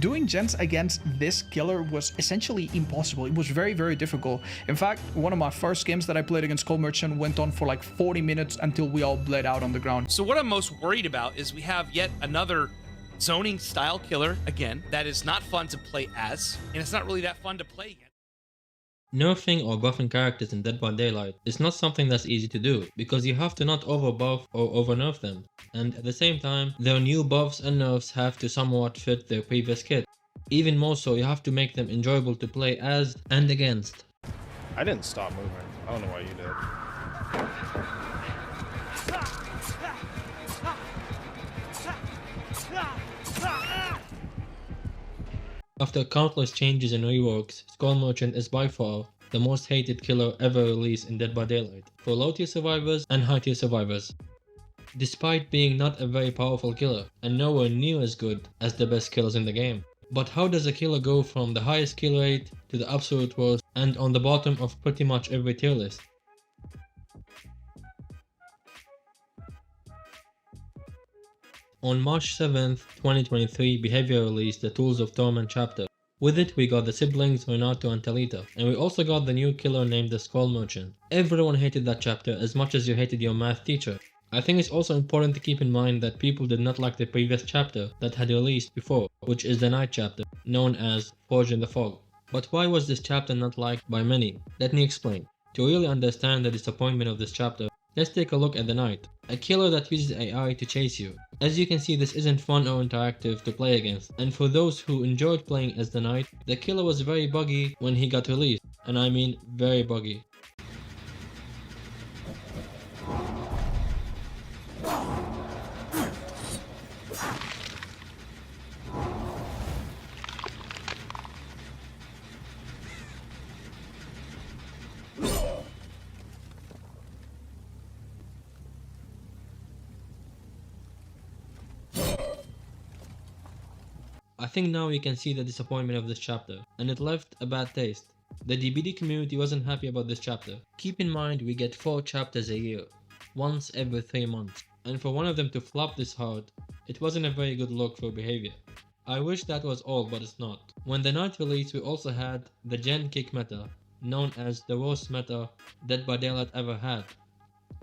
Doing gens against this killer was essentially impossible. It was very, very difficult. In fact, one of my first games that I played against Skull Merchant went on for like 40 minutes until we all bled out on the ground. So what I'm most worried about is we have yet another zoning style killer again that is not fun to play as, and it's not really that fun to play against. Nerfing or buffing characters in Dead by Daylight is not something that's easy to do, because you have to not overbuff or overnerf them, and at the same time, their new buffs and nerfs have to somewhat fit their previous kit. Even more so, you have to make them enjoyable to play as and against. I didn't stop moving. I don't know why you did. After countless changes and reworks, Skull Merchant is by far the most hated killer ever released in Dead by Daylight, for low tier survivors and high tier survivors. Despite being not a very powerful killer, and nowhere near as good as the best killers in the game. But how does a killer go from the highest kill rate to the absolute worst and on the bottom of pretty much every tier list? On March 7th, 2023, Behavior released the Tools of Torment chapter. With it, we got the siblings Renato and Talita, and we also got the new killer named the Skull Merchant. Everyone hated that chapter as much as you hated your math teacher. I think it's also important to keep in mind that people did not like the previous chapter that had released before, which is the night chapter, known as Forge in the Fog. But why was this chapter not liked by many? Let me explain. To really understand the disappointment of this chapter, let's take a look at the Knight, a killer that uses AI to chase you. As you can see, this isn't fun or interactive to play against, and for those who enjoyed playing as the Knight, the killer was very buggy when he got released, and I mean very buggy. I think now you can see the disappointment of this chapter, and it left a bad taste. The DBD community wasn't happy about this chapter. Keep in mind we get 4 chapters a year, once every 3 months, and for one of them to flop this hard, it wasn't a very good look for Behavior. I wish that was all, but it's not. When the Night released, we also had the Gen Kick meta, known as the worst meta Dead by Daylight ever had.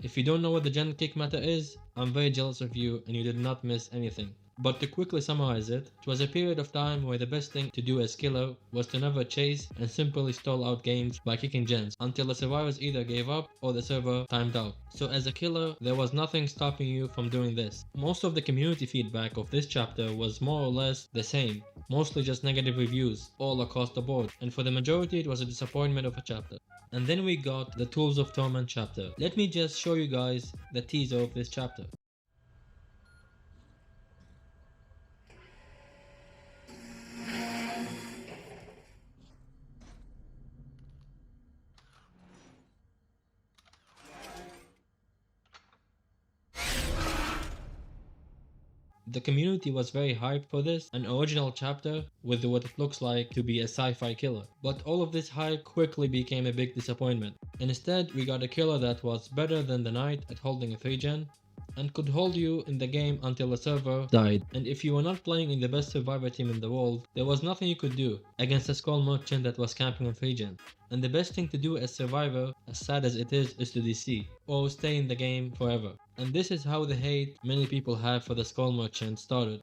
If you don't know what the Gen Kick meta is, I'm very jealous of you and you did not miss anything. But to quickly summarize it, it was a period of time where the best thing to do as killer was to never chase and simply stall out games by kicking gens until the survivors either gave up or the server timed out. So as a killer, there was nothing stopping you from doing this. Most of the community feedback of this chapter was more or less the same, mostly just negative reviews all across the board, and for the majority it was a disappointment of a chapter. And then we got the Tools of Torment chapter. Let me just show you guys the teaser of this chapter. The community was very hyped for this, an original chapter with what it looks like to be a sci-fi killer. But all of this hype quickly became a big disappointment. Instead, we got a killer that was better than the Knight at holding a 3-gen, and could hold you in the game until the server died. And if you were not playing in the best survivor team in the world, there was nothing you could do against a Skull Merchant that was camping on 3-gen. And the best thing to do as survivor, as sad as it is to DC, or stay in the game forever. And this is how the hate many people have for the Skull Merchant started.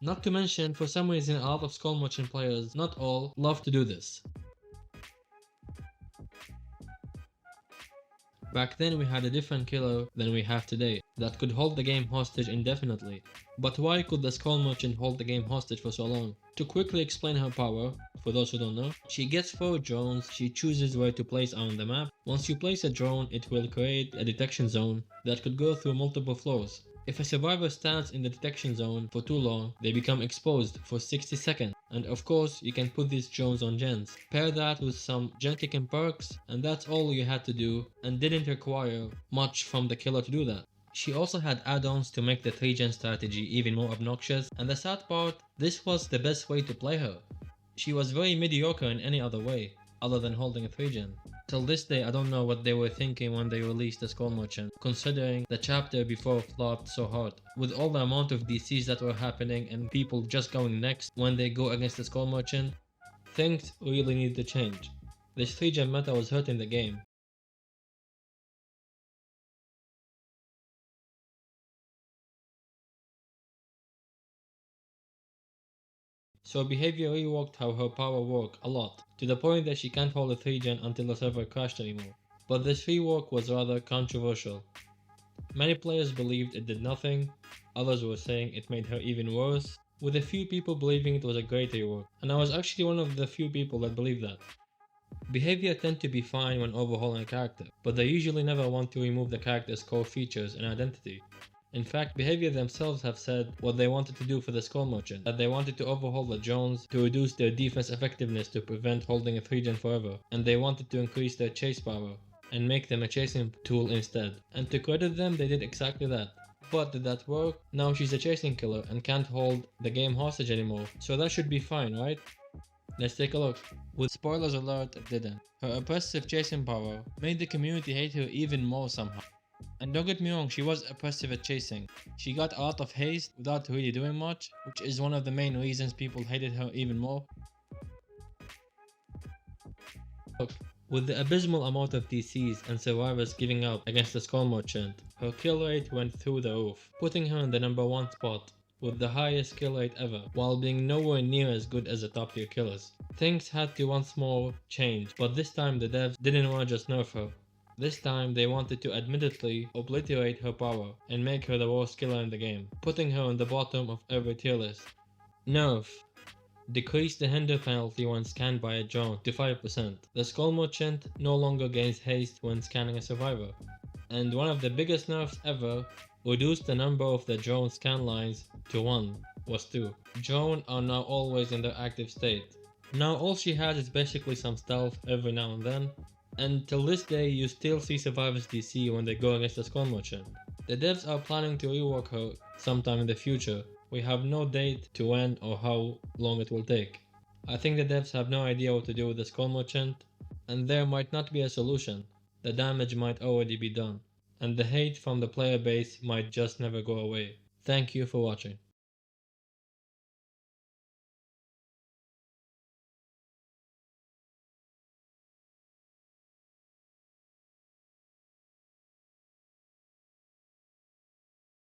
Not to mention, for some reason a lot of Skull Merchant players, not all, love to do this. Back then we had a different killer than we have today, that could hold the game hostage indefinitely. But why could the Skull Merchant hold the game hostage for so long? To quickly explain her power, for those who don't know, she gets 4 drones she chooses where to place on the map. Once you place a drone, it will create a detection zone that could go through multiple floors. If a survivor stands in the detection zone for too long, they become exposed for 60 seconds. And of course, you can put these drones on gens. Pair that with some gen kicking perks, and that's all you had to do, and didn't require much from the killer to do that. She also had add-ons to make the 3-gen strategy even more obnoxious, and the sad part, this was the best way to play her. She was very mediocre in any other way, other than holding a 3-gen. Till this day, I don't know what they were thinking when they released the Skull Merchant, considering the chapter before flopped so hard. With all the amount of DCs that were happening and people just going next when they go against the Skull Merchant, things really need to change. This 3-gen meta was hurting the game. So behavior reworked how her power worked a lot, to the point that she can't hold a 3-gen until the server crashed anymore. But this rework was rather controversial. Many players believed it did nothing, others were saying it made her even worse, with a few people believing it was a great rework, and I was actually one of the few people that believed that. Behavior tend to be fine when overhauling a character, but they usually never want to remove the character's core features and identity. In fact, Behavior themselves have said what they wanted to do for the Skull Merchant, that they wanted to overhaul the drones to reduce their defense effectiveness to prevent holding a 3-gen forever, and they wanted to increase their chase power, and make them a chasing tool instead. And to credit them, they did exactly that. But did that work? Now she's a chasing killer and can't hold the game hostage anymore, so that should be fine, right? Let's take a look. With spoilers alert, it didn't. Her oppressive chasing power made the community hate her even more somehow. And don't get me wrong, she was oppressive at chasing. She got a lot of haste without really doing much, which is one of the main reasons people hated her even more. Look, with the abysmal amount of DCs and survivors giving up against the Skull Merchant, her kill rate went through the roof, putting her in the number 1 spot, with the highest kill rate ever, while being nowhere near as good as the top tier killers. Things had to once more change, but this time the devs didn't want to just nerf her. This time they wanted to admittedly obliterate her power and make her the worst killer in the game, putting her on the bottom of every tier list. Nerf. Decrease the hinder penalty when scanned by a drone to 5%. The Skull Merchant no longer gains haste when scanning a survivor. And one of the biggest nerfs ever, reduced the number of the drone scan lines to 1, was 2. Drones are now always in their active state. Now all she has is basically some stealth every now and then, and till this day you still see survivors DC when they go against the Skull Merchant. The devs are planning to rework her sometime in the future. We have no date to when or how long it will take. I think the devs have no idea what to do with the Skull Merchant, and there might not be a solution. The damage might already be done, and the hate from the player base might just never go away. Thank you for watching.